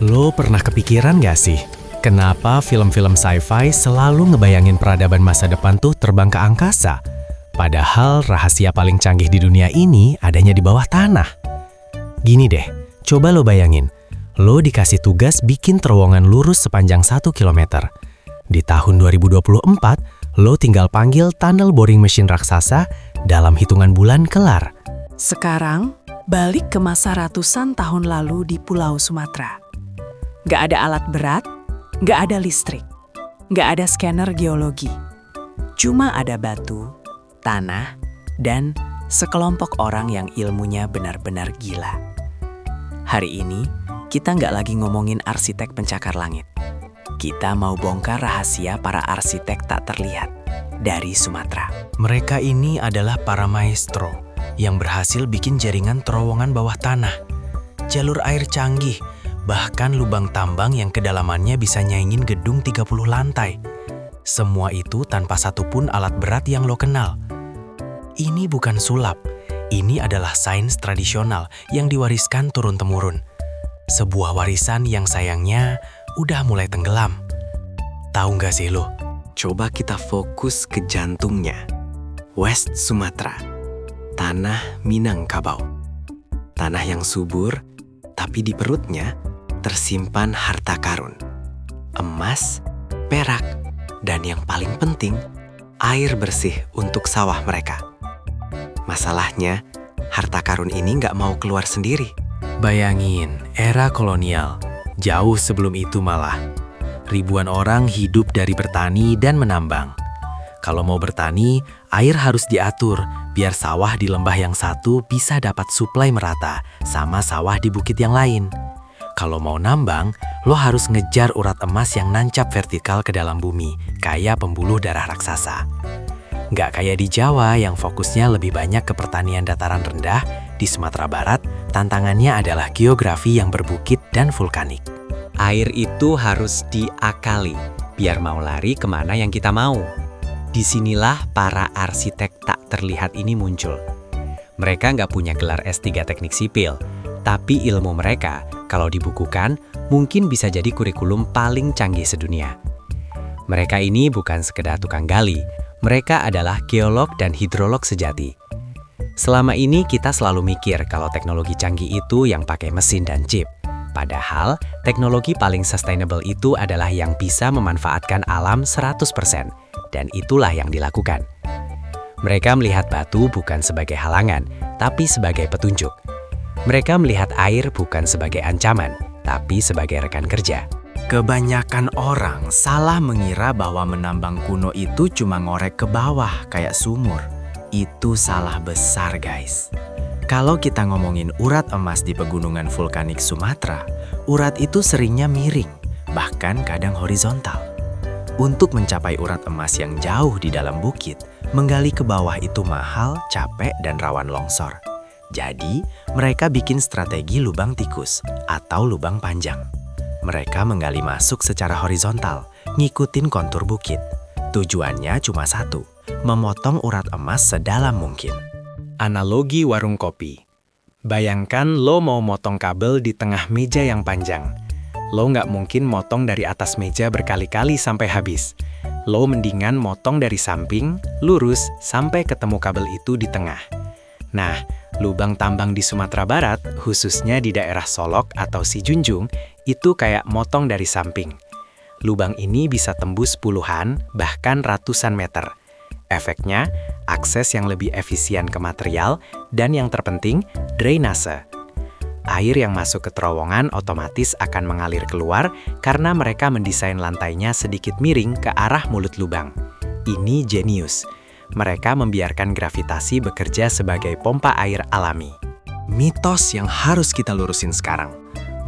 Lo pernah kepikiran gak sih, kenapa film-film sci-fi selalu ngebayangin peradaban masa depan tuh terbang ke angkasa? Padahal rahasia paling canggih di dunia ini adanya di bawah tanah. Gini deh, coba lo bayangin, lo dikasih tugas bikin terowongan lurus sepanjang 1 kilometer. Di tahun 2024, lo tinggal panggil tunnel boring machine raksasa, dalam hitungan bulan kelar. Sekarang, balik ke masa ratusan tahun lalu di Pulau Sumatera. Nggak ada alat berat, nggak ada listrik, nggak ada scanner geologi. Cuma ada batu, tanah, dan sekelompok orang yang ilmunya benar-benar gila. Hari ini, kita nggak lagi ngomongin arsitek pencakar langit. Kita mau bongkar rahasia para arsitek tak terlihat dari Sumatera. Mereka ini adalah para maestro yang berhasil bikin jaringan terowongan bawah tanah, jalur air canggih, bahkan lubang tambang yang kedalamannya bisa nyaingin gedung 30 lantai. Semua itu tanpa satupun alat berat yang lo kenal. Ini bukan sulap, ini adalah sains tradisional yang diwariskan turun-temurun. Sebuah warisan yang sayangnya udah mulai tenggelam. Tahu nggak sih lo? Coba kita fokus ke jantungnya. West Sumatera, tanah Minangkabau. Tanah yang subur, tapi di perutnya tersimpan harta karun. Emas, perak, dan yang paling penting, air bersih untuk sawah mereka. Masalahnya, harta karun ini nggak mau keluar sendiri. Bayangin, era kolonial, jauh sebelum itu malah. Ribuan orang hidup dari bertani dan menambang. Kalau mau bertani, air harus diatur biar sawah di lembah yang satu bisa dapat suplai merata sama sawah di bukit yang lain. Kalau mau nambang, lo harus ngejar urat emas yang nancap vertikal ke dalam bumi, kayak pembuluh darah raksasa. Nggak kayak di Jawa yang fokusnya lebih banyak ke pertanian dataran rendah, di Sumatera Barat, tantangannya adalah geografi yang berbukit dan vulkanik. Air itu harus diakali, biar mau lari kemana yang kita mau. Disinilah para arsitek tak terlihat ini muncul. Mereka nggak punya gelar S3 teknik sipil, tapi ilmu mereka, kalau dibukukan, mungkin bisa jadi kurikulum paling canggih sedunia. Mereka ini bukan sekedar tukang gali, mereka adalah geolog dan hidrolog sejati. Selama ini kita selalu mikir kalau teknologi canggih itu yang pakai mesin dan chip. Padahal, teknologi paling sustainable itu adalah yang bisa memanfaatkan alam 100%, dan itulah yang dilakukan. Mereka melihat batu bukan sebagai halangan, tapi sebagai petunjuk. Mereka melihat air bukan sebagai ancaman, tapi sebagai rekan kerja. Kebanyakan orang salah mengira bahwa menambang kuno itu cuma ngorek ke bawah kayak sumur. Itu salah besar, guys. Kalau kita ngomongin urat emas di pegunungan vulkanik Sumatera, urat itu seringnya miring, bahkan kadang horizontal. Untuk mencapai urat emas yang jauh di dalam bukit, menggali ke bawah itu mahal, capek, dan rawan longsor. Jadi, mereka bikin strategi lubang tikus atau lubang panjang. Mereka menggali masuk secara horizontal, ngikutin kontur bukit. Tujuannya cuma satu, memotong urat emas sedalam mungkin. Analogi warung kopi. Bayangkan lo mau motong kabel di tengah meja yang panjang. Lo nggak mungkin motong dari atas meja berkali-kali sampai habis. Lo mendingan motong dari samping, lurus, sampai ketemu kabel itu di tengah. Nah, lubang tambang di Sumatera Barat, khususnya di daerah Solok atau Sijunjung, itu kayak motong dari samping. Lubang ini bisa tembus puluhan, bahkan ratusan meter. Efeknya, akses yang lebih efisien ke material, dan yang terpenting, drainase. Air yang masuk ke terowongan otomatis akan mengalir keluar karena mereka mendesain lantainya sedikit miring ke arah mulut lubang. Ini jenius. Mereka membiarkan gravitasi bekerja sebagai pompa air alami. Mitos yang harus kita lurusin sekarang.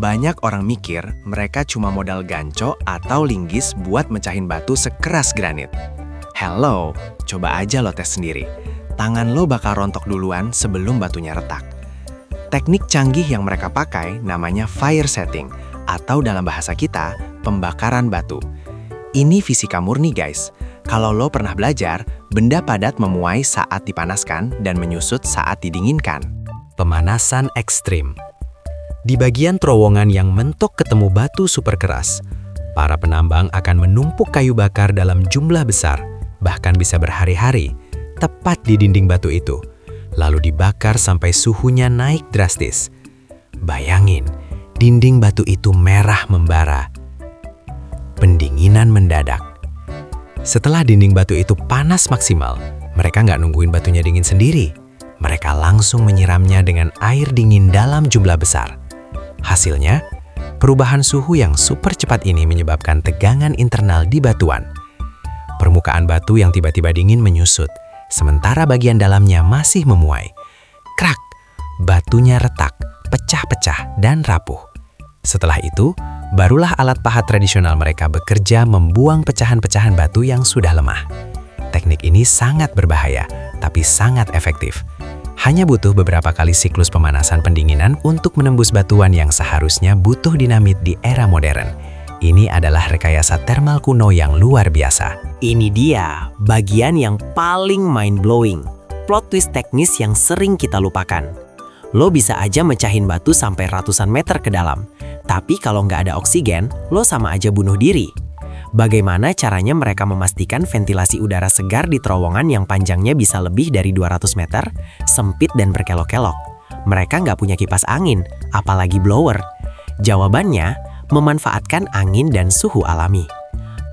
Banyak orang mikir mereka cuma modal ganco atau linggis buat mecahin batu sekeras granit. Hello, coba aja lo tes sendiri. Tangan lo bakal rontok duluan sebelum batunya retak. Teknik canggih yang mereka pakai namanya fire setting, atau dalam bahasa kita, pembakaran batu. Ini fisika murni, guys. Kalau lo pernah belajar, benda padat memuai saat dipanaskan dan menyusut saat didinginkan. Pemanasan ekstrim. Di bagian terowongan yang mentok ketemu batu super keras, para penambang akan menumpuk kayu bakar dalam jumlah besar, bahkan bisa berhari-hari, tepat di dinding batu itu, lalu dibakar sampai suhunya naik drastis. Bayangin, dinding batu itu merah membara. Pendinginan mendadak. Setelah dinding batu itu panas maksimal, mereka nggak nungguin batunya dingin sendiri. Mereka langsung menyiramnya dengan air dingin dalam jumlah besar. Hasilnya, perubahan suhu yang super cepat ini menyebabkan tegangan internal di batuan. Permukaan batu yang tiba-tiba dingin menyusut, sementara bagian dalamnya masih memuai. Krak! Batunya retak, pecah-pecah, dan rapuh. Setelah itu, barulah alat pahat tradisional mereka bekerja membuang pecahan-pecahan batu yang sudah lemah. Teknik ini sangat berbahaya, tapi sangat efektif. Hanya butuh beberapa kali siklus pemanasan pendinginan untuk menembus batuan yang seharusnya butuh dinamit di era modern. Ini adalah rekayasa thermal kuno yang luar biasa. Ini dia bagian yang paling mind-blowing. Plot twist teknis yang sering kita lupakan. Lo bisa aja mecahin batu sampai ratusan meter ke dalam. Tapi kalau nggak ada oksigen, lo sama aja bunuh diri. Bagaimana caranya mereka memastikan ventilasi udara segar di terowongan yang panjangnya bisa lebih dari 200 meter, sempit dan berkelok-kelok? Mereka nggak punya kipas angin, apalagi blower. Jawabannya, memanfaatkan angin dan suhu alami.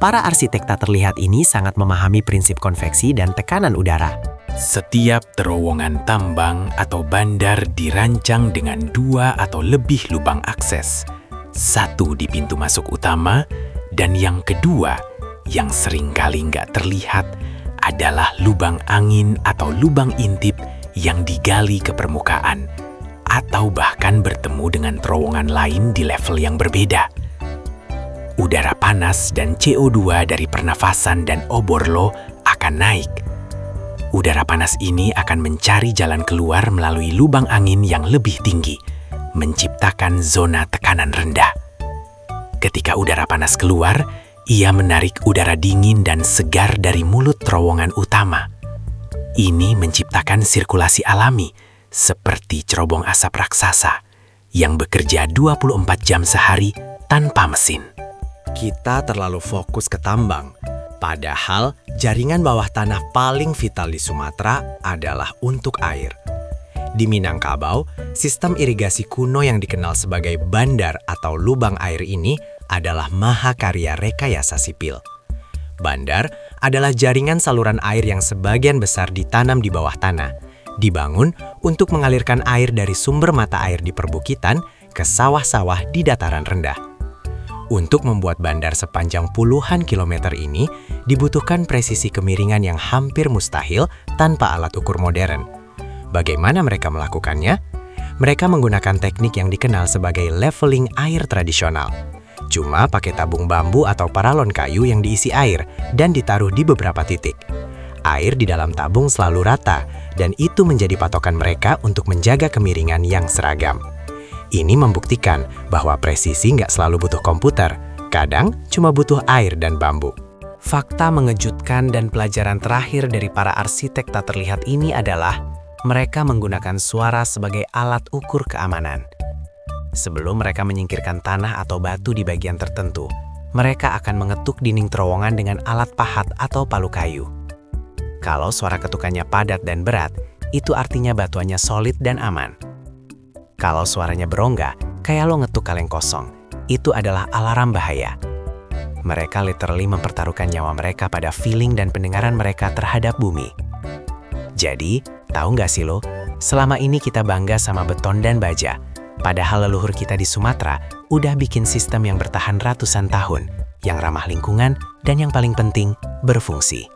Para arsitek tak terlihat ini sangat memahami prinsip konveksi dan tekanan udara. Setiap terowongan tambang atau bandar dirancang dengan 2 atau lebih lubang akses. Satu di pintu masuk utama, dan yang kedua, yang seringkali nggak terlihat, adalah lubang angin atau lubang intip yang digali ke permukaan, atau bahkan bertemu dengan terowongan lain di level yang berbeda. Udara panas dan CO2 dari pernafasan dan obor lo akan naik. Udara panas ini akan mencari jalan keluar melalui lubang angin yang lebih tinggi, menciptakan zona tekanan rendah. Ketika udara panas keluar, ia menarik udara dingin dan segar dari mulut terowongan utama. Ini menciptakan sirkulasi alami, seperti cerobong asap raksasa, yang bekerja 24 jam sehari tanpa mesin. Kita terlalu fokus ke tambang, padahal jaringan bawah tanah paling vital di Sumatera adalah untuk air. Di Minangkabau, sistem irigasi kuno yang dikenal sebagai bandar atau lubang air ini adalah mahakarya rekayasa sipil. Bandar adalah jaringan saluran air yang sebagian besar ditanam di bawah tanah, dibangun untuk mengalirkan air dari sumber mata air di perbukitan ke sawah-sawah di dataran rendah. Untuk membuat bandar sepanjang puluhan kilometer ini, dibutuhkan presisi kemiringan yang hampir mustahil tanpa alat ukur modern. Bagaimana mereka melakukannya? Mereka menggunakan teknik yang dikenal sebagai leveling air tradisional. Cuma pakai tabung bambu atau paralon kayu yang diisi air dan ditaruh di beberapa titik. Air di dalam tabung selalu rata, dan itu menjadi patokan mereka untuk menjaga kemiringan yang seragam. Ini membuktikan bahwa presisi nggak selalu butuh komputer, kadang cuma butuh air dan bambu. Fakta mengejutkan dan pelajaran terakhir dari para arsitek tak terlihat ini adalah mereka menggunakan suara sebagai alat ukur keamanan. Sebelum mereka menyingkirkan tanah atau batu di bagian tertentu, mereka akan mengetuk dinding terowongan dengan alat pahat atau palu kayu. Kalau suara ketukannya padat dan berat, itu artinya batuannya solid dan aman. Kalau suaranya berongga, kayak lo ngetuk kaleng kosong, itu adalah alarm bahaya. Mereka literally mempertaruhkan nyawa mereka pada feeling dan pendengaran mereka terhadap bumi. Jadi, tahu nggak sih lo, selama ini kita bangga sama beton dan baja. Padahal leluhur kita di Sumatera udah bikin sistem yang bertahan ratusan tahun, yang ramah lingkungan, dan yang paling penting, berfungsi.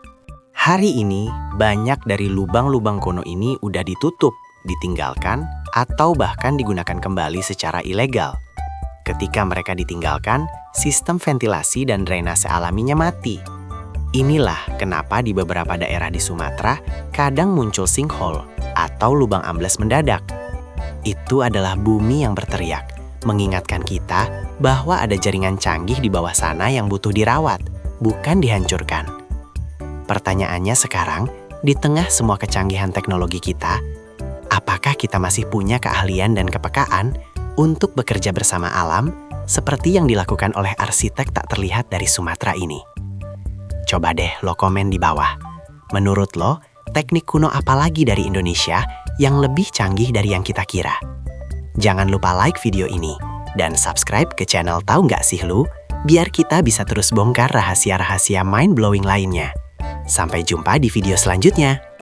Hari ini, banyak dari lubang-lubang kuno ini udah ditutup, ditinggalkan, atau bahkan digunakan kembali secara ilegal. Ketika mereka ditinggalkan, sistem ventilasi dan drainase alaminya mati. Inilah kenapa di beberapa daerah di Sumatera kadang muncul sinkhole atau lubang ambles mendadak. Itu adalah bumi yang berteriak, mengingatkan kita bahwa ada jaringan canggih di bawah sana yang butuh dirawat, bukan dihancurkan. Pertanyaannya sekarang, di tengah semua kecanggihan teknologi kita, apakah kita masih punya keahlian dan kepekaan untuk bekerja bersama alam seperti yang dilakukan oleh arsitek tak terlihat dari Sumatera ini? Coba deh lo komen di bawah. Menurut lo, teknik kuno apa lagi dari Indonesia yang lebih canggih dari yang kita kira? Jangan lupa like video ini dan subscribe ke channel Tahu Nggak Sih Lu, biar kita bisa terus bongkar rahasia-rahasia mind-blowing lainnya. Sampai jumpa di video selanjutnya.